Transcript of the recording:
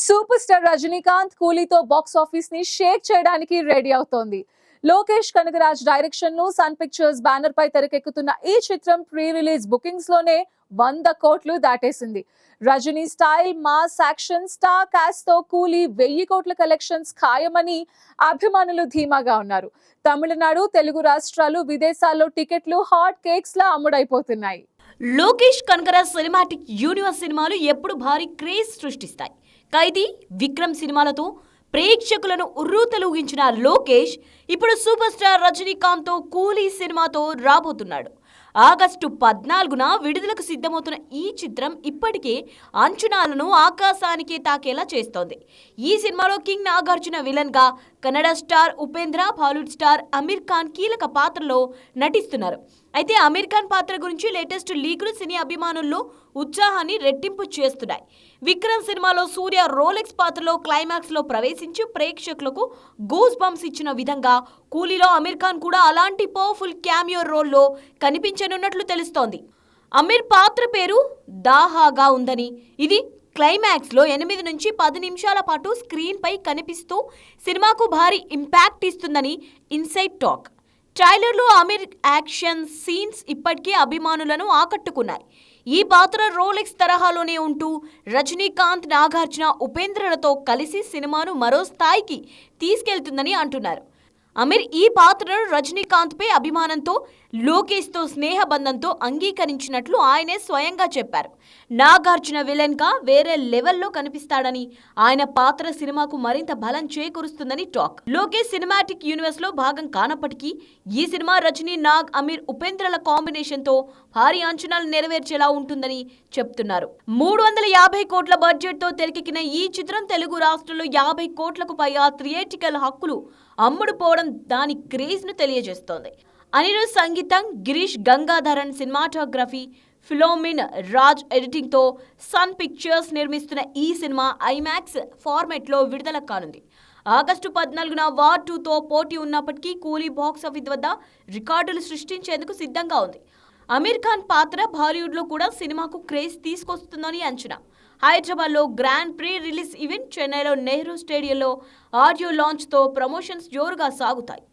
Super star Rajinikanth కూలీతో box office ని shake చేయడానికి రెడీ అవుతోంది. లోకేష్ కనగరాజ్ డైరెక్షన్ ను సన్ పిక్చర్స్ బ్యానర్ పై తెరకెక్కుతున్న ఈ చిత్రం ప్రీ రిలీజ్ బుకింగ్స్ లోనే 100 కోట్లు దాటేసింది. Rajini style mass action star cast తో కూలీ 1000 కోట్ల కలెక్షన్స్ ఖాయమని అభిమానులు ధీమాగా ఉన్నారు. తమిళనాడు, తెలుగు రాష్ట్రాలు, విదేశాల్లో టికెట్లు హాట్ కేక్స్ లా అమ్ముడైపోతున్నాయి. లోకేష్ కనగరాజ్ సినిమాటిక్ యూనివర్స్ సినిమాలు ఎప్పుడు భారీ క్రేజ్ సృష్టిస్తాయి. ఖైదీ, విక్రమ్ సినిమాలతో ప్రేక్షకులను ఉర్రూతలూగించిన లోకేష్ ఇప్పుడు సూపర్ స్టార్ రజనీకాంత్తో కూలీ సినిమాతో రాబోతున్నాడు. ఆగస్టు 14న విడుదలకు సిద్ధమవుతున్న ఈ చిత్రం ఇప్పటికే అంచనాలను ఆకాశానికి తాకేలా చేస్తోంది. ఈ సినిమాలో కింగ్ నాగార్జున విలన్ గా, కన్నడ స్టార్ ఉపేంద్ర, బాలీవుడ్ స్టార్ అమీర్ ఖాన్ కీలక పాత్రలో నటిస్తున్నారు. అయితే అమీర్ ఖాన్ పాత్ర గురించి లేటెస్ట్ లీకులు సినీ అభిమానుల్లో ఉత్సాహాన్ని రెట్టింపు చేస్తున్నాయి. విక్రమ్ సినిమాలో సూర్య రోలెక్స్ పాత్రలో క్లైమాక్స్ లో ప్రవేశించి ప్రేక్షకులకు గూస్ బంప్స్ ఇచ్చిన విధంగా కూలీలో అమీర్ ఖాన్ కూడా అలాంటి పవర్ఫుల్ క్యామియో రోల్లో కనిపించనున్నట్లు తెలుస్తోంది. అమీర్ పాత్ర పేరు దాహాగా ఉందని, ఇది క్లైమాక్స్ లో 8 నుంచి 10 నిమిషాల పాటు స్క్రీన్ పై కనిపిస్తూ సినిమాకు భారీ ఇంపాక్ట్ ఇస్తుందని ఇన్సైడ్ టాక్. ట్రైలర్లో అమీర్ యాక్షన్ సీన్స్ ఇప్పటికే అభిమానులను ఆకట్టుకున్నాయి. ఈ పాత్ర రోలెక్స్ తరహాలోనే ఉంటూ రజనీకాంత్, నాగార్జున, ఉపేంద్రలతో కలిసి సినిమాను మరో స్థాయికి తీసుకెళ్తుందని అంటున్నారు. అమీర్ ఈ పాత్రను రజనీకాంత్పై అభిమానంతో, లోకేష్తో స్నేహబంధంతో అంగీకరించినట్లు ఆయనే స్వయంగా చెప్పారు. నాగార్జున విలన్ గా వేరే లెవెల్లో కనిపిస్తాడని, ఆయన పాత్ర సినిమాకు మరింత బలం చేకూరుస్తుందని టాక్. లోకేష్ సినిమాటిక్ యూనివర్స్ లో భాగం కానప్పటికీ ఈ సినిమా రజనీ, నాగ్, అమీర్, ఉపేంద్రల కాంబినేషన్ తో భారీ అంచనాలు నెరవేర్చేలా ఉంటుందని చెప్తున్నారు. 350 కోట్ల బడ్జెట్ తో తెరకెక్కిన ఈ చిత్రం తెలుగు రాష్ట్రాల్లో 50 కోట్లకు పైగా థియేట్రికల్ హక్కులు అమ్ముడుపోవడం దాని క్రేజ్ ను తెలియజేస్తోంది. అనిరుద్ సంగీతం, Girish Gangadharan cinematography, Philomena Raj editing తో సన్ పిక్చర్స్ నిర్మిస్తున్న ఈ సినిమా ఐమాక్స్ ఫార్మాట్ లో విడుదల కానుంది. ఆగస్టు 14న వార్ 2తో పోటీ ఉన్నప్పటికీ కూలీ బాక్స్ ఆఫీస్ వద్ద రికార్డులు సృష్టించేందుకు సిద్ధంగా ఉంది. అమీర్ ఖాన్ పాత్ర బాలీవుడ్ లో కూడా సినిమాకు క్రేజ్ తీసుకొస్తుందని అంచనా. హైదరాబాద్ లో గ్రాండ్ ప్రీ రిలీజ్ ఈవెంట్, చెన్నైలో నెహ్రూ స్టేడియంలో ఆడియో లాంచ్ తో ప్రమోషన్స్ జోరుగా సాగుతాయి.